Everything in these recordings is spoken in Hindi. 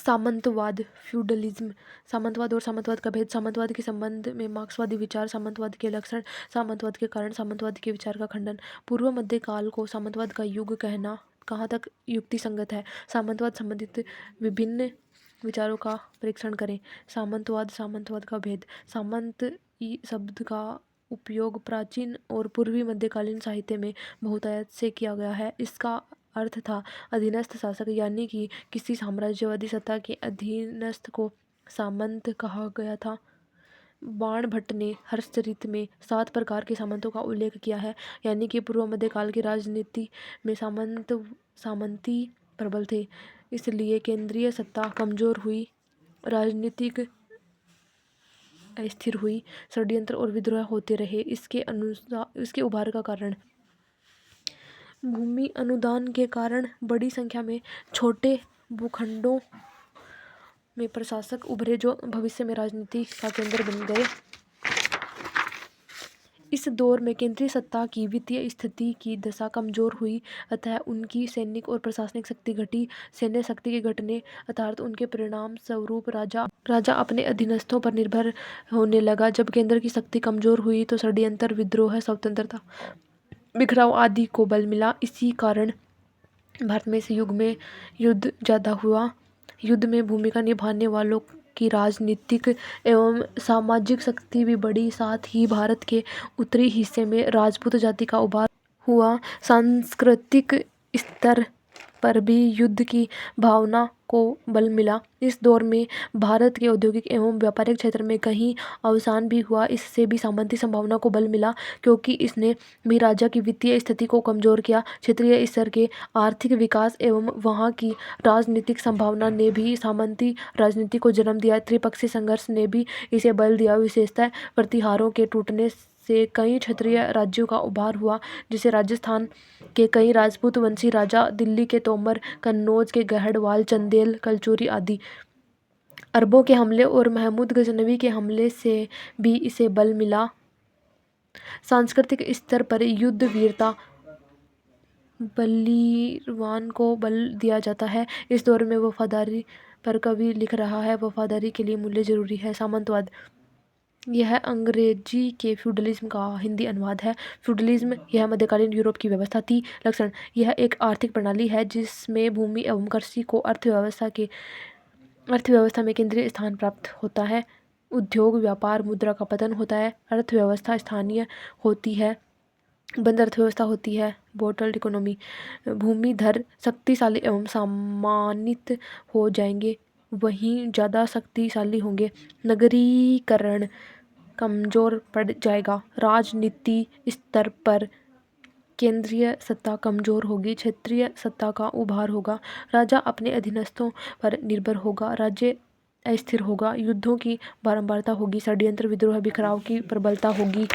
सामंतवाद, फ्यूडलिज्म। सामंतवाद और सामंतवाद का भेद। सामंतवाद के संबंध में मार्क्सवादी विचार, सामंतवाद के लक्षण, सामंतवाद के कारण, सामंतवाद के विचार का खंडन। पूर्व मध्य काल को सामंतवाद का युग कहना कहाँ तक युक्ति संगत है? सामंतवाद संबंधित विभिन्न विचारों का परीक्षण करें। सामंतवाद, सामंतवाद का भेद। सामंत शब्द का उपयोग प्राचीन और पूर्वी मध्यकालीन साहित्य में बहुतायत से किया गया है। इसका अर्थ था अधीनस्थ शासक, यानी कि किसी साम्राज्यवादी सत्ता के अधीनस्थ को सामंत कहा गया था। बाणभट्ट ने हर्षचरित में 7 प्रकार के सामंतों का उल्लेख किया है, यानी कि पूर्व मध्यकाल की राजनीति में सामंती प्रबल थे। इसलिए केंद्रीय सत्ता कमजोर हुई, राजनीतिक अस्थिर हुई, षड्यंत्र और विद्रोह होते रहे। इसके उभार का कारण भूमि अनुदान के कारण बड़ी संख्या में छोटे भूखंडों में प्रशासक उभरे जो भविष्य में राजनीति का केंद्र बन गए। इस दौर में केंद्रीय सत्ता की वित्तीय स्थिति की दशा कमजोर हुई, अतः उनकी सैनिक और प्रशासनिक शक्ति घटी। सैन्य शक्ति के घटने अर्थात उनके परिणाम स्वरूप राजा अपने अधीनस्थों पर निर्भर होने लगा। जब केंद्र की शक्ति कमजोर हुई तो षड्यंत्र, विद्रोह, स्वतंत्रता, बिखराव आदि को बल मिला। इसी कारण भारत में इस युग में युद्ध ज़्यादा हुआ। युद्ध में भूमिका निभाने वालों की राजनीतिक एवं सामाजिक शक्ति भी बढ़ी। साथ ही भारत के उत्तरी हिस्से में राजपूत जाति का उभार हुआ। सांस्कृतिक स्तर पर भी युद्ध की भावना को बल मिला। इस दौर में भारत के औद्योगिक एवं व्यापारिक क्षेत्र में कहीं अवसान भी हुआ। इससे भी सामंती संभावना को बल मिला, क्योंकि इसने भी राजा की वित्तीय स्थिति को कमजोर किया। क्षेत्रीय स्तर के आर्थिक विकास एवं वहाँ की राजनीतिक संभावना ने भी सामंती राजनीति को जन्म दिया। त्रिपक्षीय संघर्ष ने भी इसे बल दिया। विशेषतः प्रतिहारों के टूटने से कई क्षत्रिय राज्यों का उभार हुआ, जिसे राजस्थान के कई राजपूत वंशी राजा, दिल्ली के तोमर, कन्नौज के गहड़वाल, चंदेल, कलचुरी आदि। अरबों के हमले और महमूद गजनवी के हमले से भी इसे बल मिला। सांस्कृतिक स्तर पर युद्ध वीरता, बलीरवान को बल दिया जाता है। इस दौर में वफादारी पर कवि लिख रहा है, वफादारी के लिए मूल्य जरूरी है। सामंतवाद, यह अंग्रेजी के फ्यूडलिज्म का हिंदी अनुवाद है। फ्यूडलिज्म यह मध्यकालीन यूरोप की व्यवस्था थी। लक्षण, यह एक आर्थिक प्रणाली है जिसमें भूमि एवं कृषि को अर्थव्यवस्था में केंद्रीय स्थान प्राप्त होता है। उद्योग, व्यापार, मुद्रा का पतन होता है। अर्थव्यवस्था स्थानीय होती है, बंद अर्थव्यवस्था होती है, बोटल्ड इकोनॉमी। भूमिधर शक्तिशाली एवं सम्मानित हो जाएंगे, वहीं ज़्यादा शक्तिशाली होंगे। नगरीकरण कमजोर पड़ जाएगा। राजनीति स्तर पर केंद्रीय सत्ता कमजोर होगी, क्षेत्रीय सत्ता का उभार होगा। राजा अपने अधीनस्थों पर निर्भर होगा, राज्य अस्थिर होगा, युद्धों की बारंबारता होगी, षड्यंत्र, विद्रोह, बिखराव की प्रबलता होगी।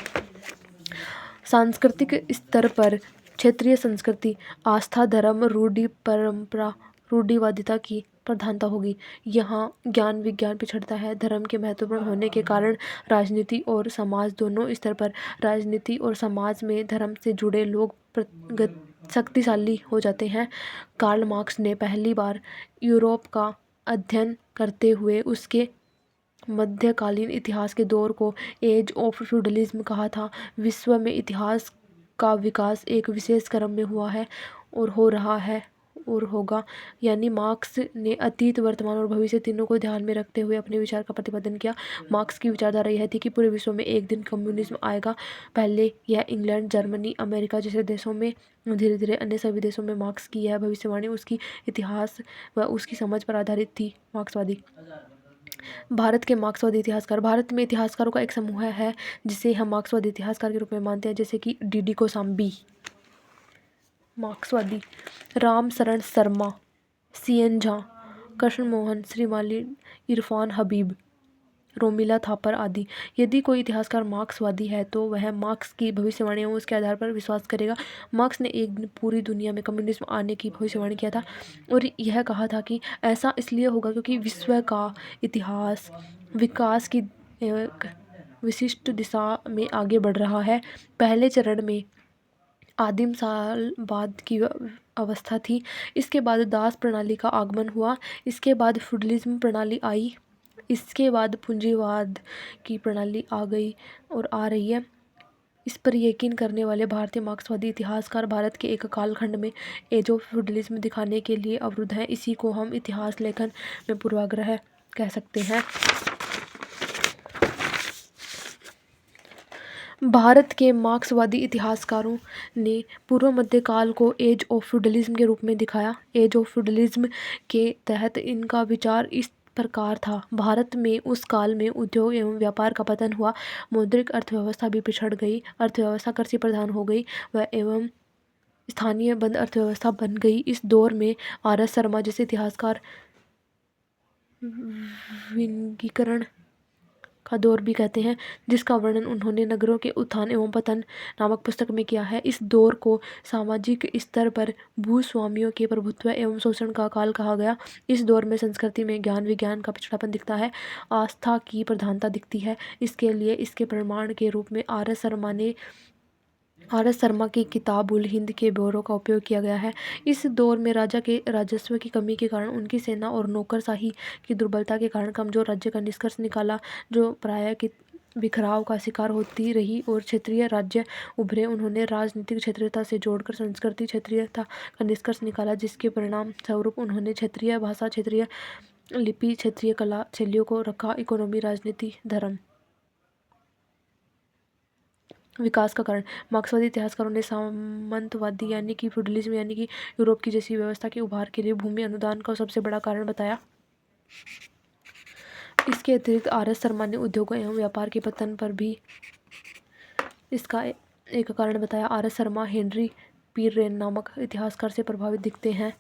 सांस्कृतिक स्तर पर क्षेत्रीय संस्कृति, आस्था, धर्म, रूढ़ि, परंपरा, रूढ़िवादिता की प्रधानता होगी। यहाँ ज्ञान विज्ञान पिछड़ता है। धर्म के महत्वपूर्ण होने के कारण राजनीति और समाज दोनों स्तर पर राजनीति और समाज में धर्म से जुड़े लोग शक्तिशाली हो जाते हैं। कार्ल मार्क्स ने पहली बार यूरोप का अध्ययन करते हुए उसके मध्यकालीन इतिहास के दौर को एज ऑफ फ्यूडलिज्म कहा था। विश्व में इतिहास का विकास एक विशेष क्रम में हुआ है और हो रहा है और होगा। यानी मार्क्स ने अतीत, वर्तमान और भविष्य तीनों को ध्यान में रखते हुए अपने विचार का प्रतिपादन किया। मार्क्स की विचारधारा यह थी कि पूरे विश्व में एक दिन कम्युनिज्म आएगा। पहले यह इंग्लैंड, जर्मनी, अमेरिका जैसे देशों में, धीरे धीरे अन्य सभी देशों में। मार्क्स की यह भविष्यवाणी उसकी इतिहास व उसकी समझ पर आधारित थी। मार्क्सवादी, भारत के मार्क्सवादी इतिहासकार। भारत में इतिहासकारों का एक समूह है जिसे हम मार्क्सवादी इतिहासकार के रूप में मानते हैं, जैसे कि डी कोसांबी। मार्क्सवादी, राम शरण शर्मा, CN झा, कृष्ण मोहन श्रीमाली, इरफान हबीब, रोमिला थापर आदि। यदि कोई इतिहासकार मार्क्सवादी है तो वह मार्क्स की भविष्यवाणियों उसके आधार पर विश्वास करेगा। मार्क्स ने एक दिन पूरी दुनिया में कम्युनिज्म आने की भविष्यवाणी किया था और यह कहा था कि ऐसा इसलिए होगा क्योंकि विश्व का इतिहास विकास की एक विशिष्ट दिशा में आगे बढ़ रहा है। पहले चरण में आदिम साल बाद की अवस्था थी। इसके बाद दास प्रणाली का आगमन हुआ। इसके बाद फ्यूडलिज्म प्रणाली आई। इसके बाद पूंजीवाद की प्रणाली आ गई और आ रही है। इस पर यकीन करने वाले भारतीय मार्क्सवादी इतिहासकार भारत के एक कालखंड में एज ऑफ फ्यूडलिज्म दिखाने के लिए अवरुद्ध हैं। इसी को हम इतिहास लेखन में पूर्वाग्रह कह सकते हैं। भारत के मार्क्सवादी इतिहासकारों ने पूर्व मध्यकाल को एज ऑफ फ्यूडलिज्म के रूप में दिखाया। एज ऑफ फ्यूडलिज्म के तहत इनका विचार इस प्रकार था। भारत में उस काल में उद्योग एवं व्यापार का पतन हुआ। मौद्रिक अर्थव्यवस्था भी पिछड़ गई। अर्थव्यवस्था कृषि प्रधान हो गई व एवं स्थानीय बंद अर्थव्यवस्था बन गई। इस दौर में आर.एस. शर्मा जैसे इतिहासकार विनिकीकरण का दौर भी कहते हैं, जिसका वर्णन उन्होंने नगरों के उत्थान एवं पतन नामक पुस्तक में किया है। इस दौर को सामाजिक स्तर पर भूस्वामियों के प्रभुत्व एवं शोषण का काल कहा गया। इस दौर में संस्कृति में ज्ञान विज्ञान का पिछड़ापन दिखता है। आस्था की प्रधानता दिखती है। इसके लिए इसके प्रमाण के रूप में आर.एस. शर्मा की किताब उल हिंद के ब्यौरों का उपयोग किया गया है। इस दौर में राजा के राजस्व की कमी के कारण उनकी सेना और नौकरशाही की दुर्बलता के कारण कमजोर राज्य का निष्कर्ष निकाला, जो प्रायः कि बिखराव का शिकार होती रही और क्षेत्रीय राज्य उभरे। उन्होंने राजनीतिक क्षेत्रीयता से जोड़कर संस्कृति क्षेत्रीयता का निष्कर्ष निकाला, जिसके परिणाम स्वरूप उन्होंने क्षेत्रीय भाषा, क्षेत्रीय लिपि, क्षेत्रीय कला शैलियों को रखा। इकोनॉमी, राजनीति, धर्म विकास का कारण। मार्क्सवादी इतिहासकारों ने सामंतवादी यानी कि फ्यूडलिज्म यानी कि यूरोप की जैसी व्यवस्था के उभार के लिए भूमि अनुदान को सबसे बड़ा कारण बताया। इसके अतिरिक्त आर.एस. शर्मा ने उद्योगों एवं व्यापार के पतन पर भी इसका एक कारण बताया। आर.एस. शर्मा हेनरी पीररेन नामक इतिहासकार से प्रभावित दिखते हैं।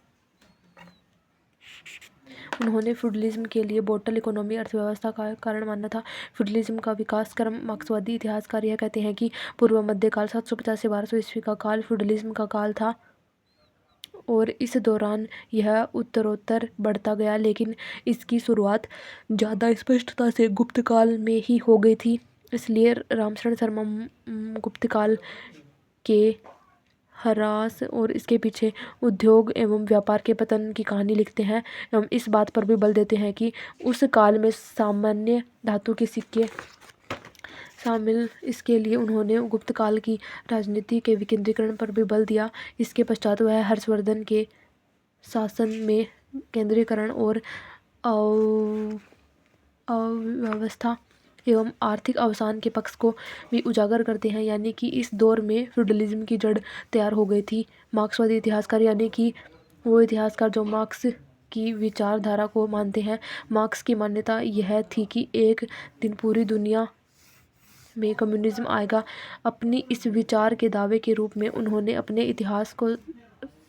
उन्होंने फ्यूडलिज्म के लिए बोटल इकोनॉमी अर्थव्यवस्था का कारण माना था। फ्यूडलिज्म का विकास क्रम। मार्क्सवादी इतिहासकार यह कहते हैं कि पूर्व मध्यकाल 750 से 1200 ईस्वी का काल फ्यूडलिज्म का काल था और इस दौरान यह उत्तरोत्तर बढ़ता गया, लेकिन इसकी शुरुआत ज़्यादा स्पष्टता से गुप्त काल में ही हो गई थी। इसलिए रामशरण शर्मा गुप्त काल के ह्रास और इसके पीछे उद्योग एवं व्यापार के पतन की कहानी लिखते हैं एवं इस बात पर भी बल देते हैं कि उस काल में सामान्य धातु के सिक्के शामिल। इसके लिए उन्होंने गुप्त काल की राजनीति के विकेंद्रीकरण पर भी बल दिया। इसके पश्चात वह हर्षवर्धन के शासन में केंद्रीकरण और अव्यवस्था एवं आर्थिक अवसान के पक्ष को भी उजागर करते हैं, यानी कि इस दौर में फ्यूडलिज्म की जड़ तैयार हो गई थी। मार्क्सवादी इतिहासकार यानी कि वो इतिहासकार जो मार्क्स की विचारधारा को मानते हैं। मार्क्स की मान्यता यह थी कि एक दिन पूरी दुनिया में कम्युनिज्म आएगा। अपनी इस विचार के दावे के रूप में उन्होंने अपने इतिहास को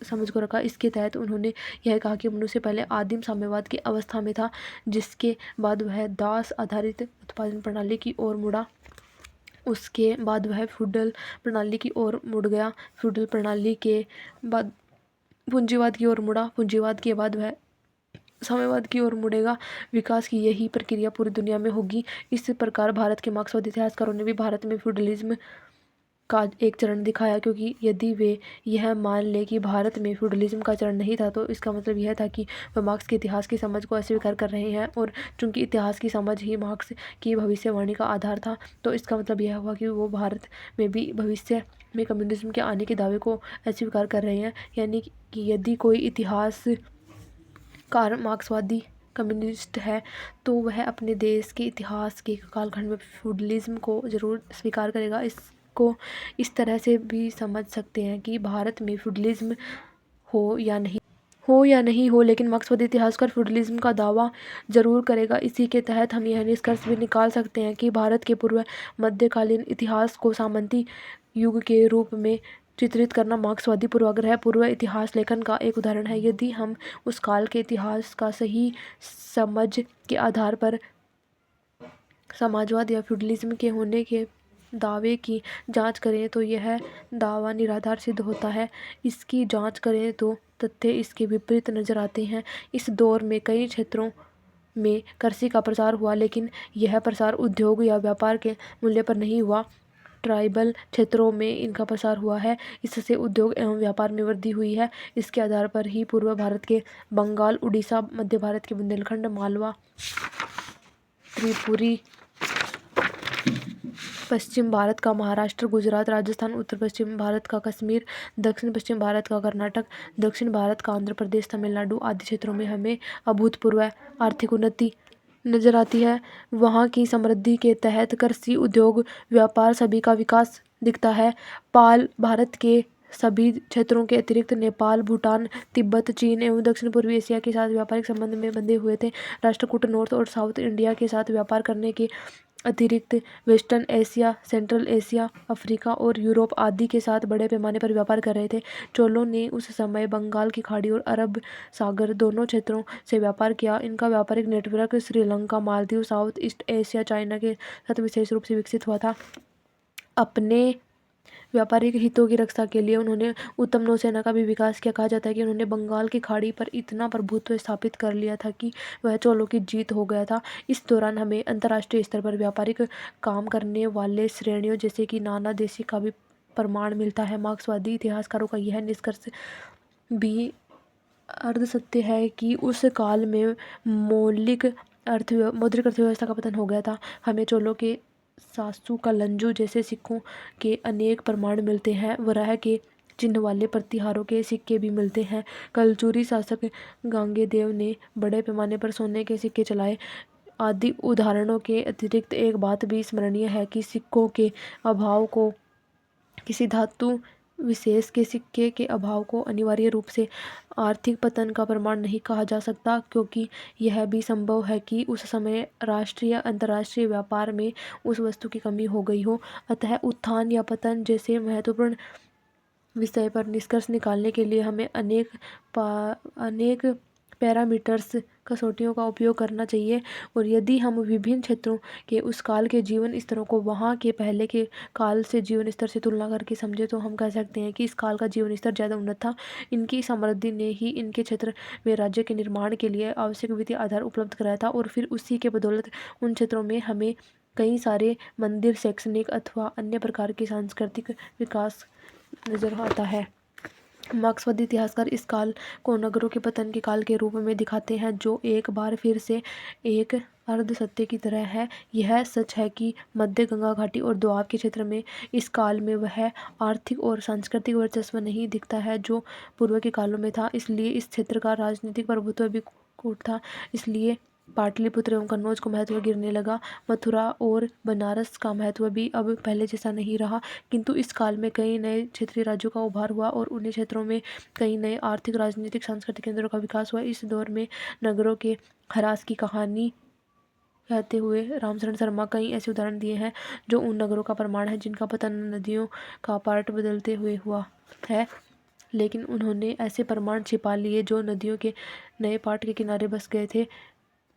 समझ को रखा। इसके तहत उन्होंने यह कहा कि मनुष्य पहले आदिम साम्यवाद की अवस्था में था, जिसके बाद वह दास आधारित उत्पादन प्रणाली की ओर मुड़ा। उसके बाद वह फ्यूडल प्रणाली की ओर मुड़ गया। फ्यूडल प्रणाली के बाद पूंजीवाद की ओर मुड़ा। पूंजीवाद के बाद वह साम्यवाद की ओर मुड़ेगा। विकास की यही प्रक्रिया पूरी दुनिया में होगी। इस प्रकार भारत के मार्क्सवादी इतिहासकारों ने भी भारत में फ्यूडलिज्म का एक चरण दिखाया, क्योंकि यदि वे यह मान ले कि भारत में फ्यूडलिज्म का चरण नहीं था, तो इसका मतलब यह था कि वह मार्क्स के इतिहास की समझ को अस्वीकार कर रहे हैं। और चूंकि इतिहास की समझ ही मार्क्स की भविष्यवाणी का आधार था, तो इसका मतलब यह हुआ कि वो भारत में भी भविष्य में कम्युनिज्म के आने के दावे को अस्वीकार कर रहे हैं। यानी कि यदि कोई इतिहासकार मार्क्सवादी कम्युनिस्ट है, तो वह अपने देश के इतिहास के कालखंड में फ्यूडलिज्म को जरूर स्वीकार करेगा। को इस तरह से भी समझ सकते हैं कि भारत में फ्यूडलिज्म हो या नहीं हो, लेकिन मार्क्सवादी इतिहासकार फ्यूडलिज्म का दावा जरूर करेगा। इसी के तहत हम यह निष्कर्ष भी निकाल सकते हैं कि भारत के पूर्व मध्यकालीन इतिहास को सामंती युग के रूप में चित्रित करना मार्क्सवादी पूर्वाग्रह पूर्व इतिहास लेखन का एक उदाहरण है। यदि हम उस काल के इतिहास का सही समझ के आधार पर समाजवाद या फ्यूडलिज्म के होने के दावे की जांच करें, तो यह दावा निराधार सिद्ध होता है। इसकी जांच करें तो तथ्य इसके विपरीत नजर आते हैं। इस दौर में कई क्षेत्रों में कृषि का प्रसार हुआ, लेकिन यह प्रसार उद्योग या व्यापार के मूल्य पर नहीं हुआ। ट्राइबल क्षेत्रों में इनका प्रसार हुआ है। इससे उद्योग एवं व्यापार में वृद्धि हुई है। इसके आधार पर ही पूर्व भारत के बंगाल, उड़ीसा, मध्य भारत के बुंदेलखंड, मालवा, त्रिपुरी, पश्चिम भारत का महाराष्ट्र, गुजरात, राजस्थान, उत्तर पश्चिम भारत का कश्मीर, दक्षिण पश्चिम भारत का कर्नाटक, दक्षिण भारत का आंध्र प्रदेश, तमिलनाडु आदि क्षेत्रों में हमें अभूतपूर्व आर्थिक उन्नति नजर आती है। वहाँ की समृद्धि के तहत कृषि, उद्योग, व्यापार सभी का विकास दिखता है। पाल भारत के सभी क्षेत्रों के अतिरिक्त नेपाल, भूटान, तिब्बत, चीन एवं दक्षिण पूर्वी एशिया के साथ व्यापारिक संबंध में बंधे हुए थे। राष्ट्रकूट नॉर्थ और साउथ इंडिया के साथ व्यापार करने के अतिरिक्त western Asia, central Asia, Africa और यूरोप आदि के साथ बड़े पैमाने पर व्यापार कर रहे थे। चोलों ने उस समय बंगाल की खाड़ी और अरब सागर दोनों क्षेत्रों से व्यापार किया। इनका व्यापारिक network Sri Lanka, Maldives, south east Asia, China के साथ विशेष रूप से विकसित हुआ था। अपने व्यापारिक हितों की रक्षा के लिए उन्होंने उत्तम नौसेना का भी विकास किया। कहा जाता है कि उन्होंने बंगाल की खाड़ी पर इतना प्रभुत्व स्थापित कर लिया था कि वह चोलों की जीत हो गया था। इस दौरान हमें अंतर्राष्ट्रीय स्तर पर व्यापारिक काम करने वाले श्रेणियों जैसे कि नाना देशी का भी प्रमाण मिलता है। मार्क्सवादी इतिहासकारों का यह निष्कर्ष भी अर्ध सत्य है कि उस काल में मौद्रिक अर्थव्यवस्था का पतन हो गया था। हमें चोलों के सासू कलंजू जैसे सिक्कों के अनेक प्रमाण मिलते हैं। वराह के चिन्ह वाले प्रतिहारों के सिक्के भी मिलते हैं। कलचुरी शासक गांगेदेव ने बड़े पैमाने पर सोने के सिक्के चलाए। आदि उदाहरणों के अतिरिक्त एक बात भी स्मरणीय है कि सिक्कों के अभाव को किसी धातु विशेष के सिक्के के अभाव को अनिवार्य रूप से आर्थिक पतन का प्रमाण नहीं कहा जा सकता, क्योंकि यह भी संभव है कि उस समय राष्ट्रीय अंतर्राष्ट्रीय व्यापार में उस वस्तु की कमी हो गई हो। अतः उत्थान या पतन जैसे महत्वपूर्ण विषय पर निष्कर्ष निकालने के लिए हमें अनेक पैरामीटर्स कसौटियों का उपयोग करना चाहिए। और यदि हम विभिन्न क्षेत्रों के उस काल के जीवन स्तरों को वहाँ के पहले के काल से जीवन स्तर से तुलना करके समझे तो हम कह सकते हैं कि इस काल का जीवन स्तर ज़्यादा उन्नत था। इनकी समृद्धि ने ही इनके क्षेत्र में राज्य के निर्माण के लिए आवश्यक वित्तीय आधार उपलब्ध कराया था, और फिर उसी के बदौलत उन क्षेत्रों में हमें कई सारे मंदिर, शैक्षणिक अथवा अन्य प्रकार के सांस्कृतिक विकास नजर आता है। मार्क्सवादी इतिहासकार इस काल को नगरों के पतन के काल के रूप में दिखाते हैं, जो एक बार फिर से एक अर्ध सत्य की तरह है। यह सच है कि मध्य गंगा घाटी और दोआब के क्षेत्र में इस काल में वह आर्थिक और सांस्कृतिक वर्चस्व नहीं दिखता है जो पूर्व के कालों में था। इसलिए इस क्षेत्र का राजनीतिक प्रभुत्व भी कूट था। इसलिए पाटलिपुत्र एवं कन्नौज का महत्व गिरने लगा। मथुरा और बनारस का महत्व भी अब पहले जैसा नहीं रहा। किंतु इस काल में कई नए क्षेत्रीय राज्यों का उभार हुआ और उन्हीं क्षेत्रों में कई नए आर्थिक, राजनीतिक, सांस्कृतिक केंद्रों का विकास हुआ। इस दौर में नगरों के ह्रास की कहानी कहते हुए रामचरण शर्मा कई ऐसे उदाहरण दिए हैं जो उन नगरों का प्रमाण है जिनका पतन नदियों का पार्ट बदलते हुए हुआ है। लेकिन उन्होंने ऐसे प्रमाण छिपा लिए जो नदियों के नए पार्ट के किनारे बस गए थे।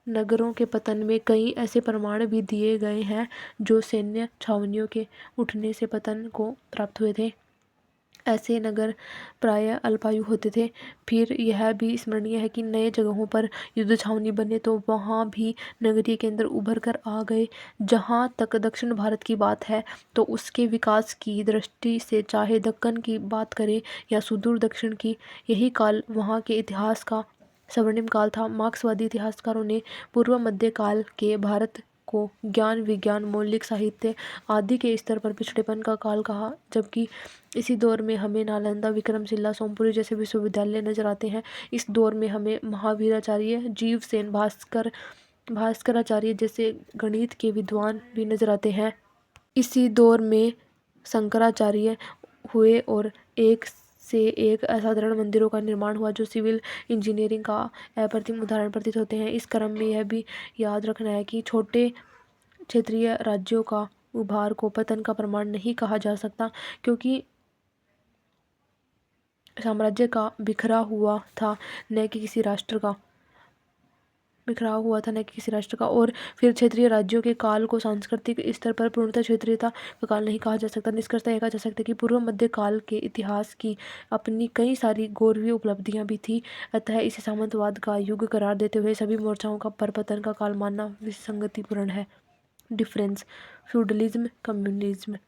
नगरों के पतन में कई ऐसे प्रमाण भी दिए गए हैं जो सैन्य छावनियों के उठने से पतन को प्राप्त हुए थे। ऐसे नगर प्रायः अल्पायु होते थे। फिर यह भी स्मरणीय है कि नए जगहों पर युद्ध छावनी बने तो वहाँ भी नगरीय केंद्र उभर कर आ गए। जहाँ तक दक्षिण भारत की बात है तो उसके विकास की दृष्टि से चाहे दक्कन की बात करें या सुदूर दक्षिण की, यही काल वहाँ के इतिहास का स्वर्णिम काल था। मार्क्सवादी इतिहासकारों ने पूर्व मध्य काल के भारत को ज्ञान, विज्ञान, मौलिक साहित्य आदि के स्तर पर पिछड़ेपन का काल कहा, जबकि इसी दौर में हमें नालंदा, विक्रमशिला, सोमपुरी जैसे विश्वविद्यालय नजर आते हैं। इस दौर में हमें महावीराचार्य, जीवसेन, भास्कराचार्य जैसे गणित के विद्वान भी नजर आते हैं। इसी दौर में शंकराचार्य हुए और एक से एक असाधारण मंदिरों का निर्माण हुआ जो सिविल इंजीनियरिंग का अप्रतिम उदाहरण प्रतीत होते हैं। इस क्रम में यह भी याद रखना है कि छोटे क्षेत्रीय राज्यों का उभार को पतन का प्रमाण नहीं कहा जा सकता, क्योंकि साम्राज्य का बिखरा हुआ था न कि किसी राष्ट्र का। और फिर क्षेत्रीय राज्यों के काल को सांस्कृतिक स्तर पर पूर्णतः क्षेत्रीयता का काल नहीं कहा जा सकता। निष्कर्षतः यह कहा जा सकता है कि पूर्व मध्य काल के इतिहास की अपनी कई सारी गौरवीय उपलब्धियां भी थी। अतः इसे सामंतवाद का युग करार देते हुए सभी मोर्चाओं का पर पतन का काल मानना विसंगतिपूर्ण है। Difference feudalism, communism.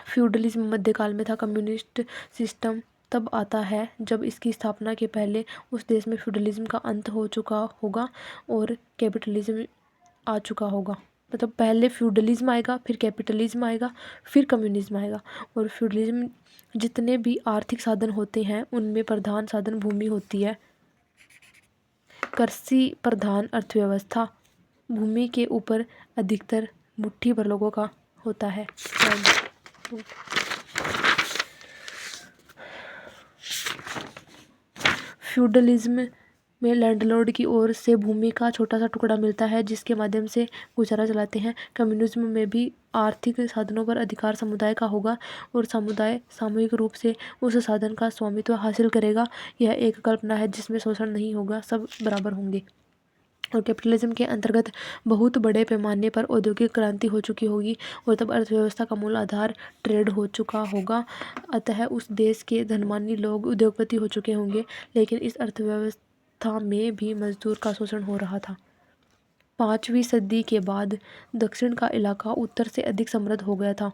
फ्यूडलिज्म मध्यकाल में था। कम्युनिस्ट सिस्टम तब आता है जब इसकी स्थापना के पहले उस देश में फ्यूडलिज्म का अंत हो चुका होगा और कैपिटलिज्म आ चुका होगा। मतलब पहले फ्यूडलिज्म आएगा, फिर कैपिटलिज्म आएगा, फिर कम्युनिज्म आएगा। और फ्यूडलिज्म जितने भी आर्थिक साधन होते हैं उनमें प्रधान साधन भूमि होती है। कृषि प्रधान अर्थव्यवस्था, भूमि के ऊपर अधिकतर मुट्ठी भर लोगों का होता है। फ्यूडलिज्म में लैंडलॉर्ड की ओर से भूमि का छोटा सा टुकड़ा मिलता है जिसके माध्यम से गुजारा चलाते हैं। कम्युनिज्म में भी आर्थिक साधनों पर अधिकार समुदाय का होगा और समुदाय सामूहिक रूप से उस साधन का स्वामित्व हासिल करेगा। यह एक कल्पना है जिसमें शोषण नहीं होगा, सब बराबर होंगे। और कैपिटलिज्म के अंतर्गत बहुत बड़े पैमाने पर औद्योगिक क्रांति हो चुकी होगी और तब अर्थव्यवस्था का मूल आधार ट्रेड हो चुका होगा। अतः उस देश के धनवानी लोग उद्योगपति हो चुके होंगे, लेकिन इस अर्थव्यवस्था में भी मजदूर का शोषण हो रहा था। 5वीं सदी के बाद दक्षिण का इलाका उत्तर से अधिक समृद्ध हो गया था।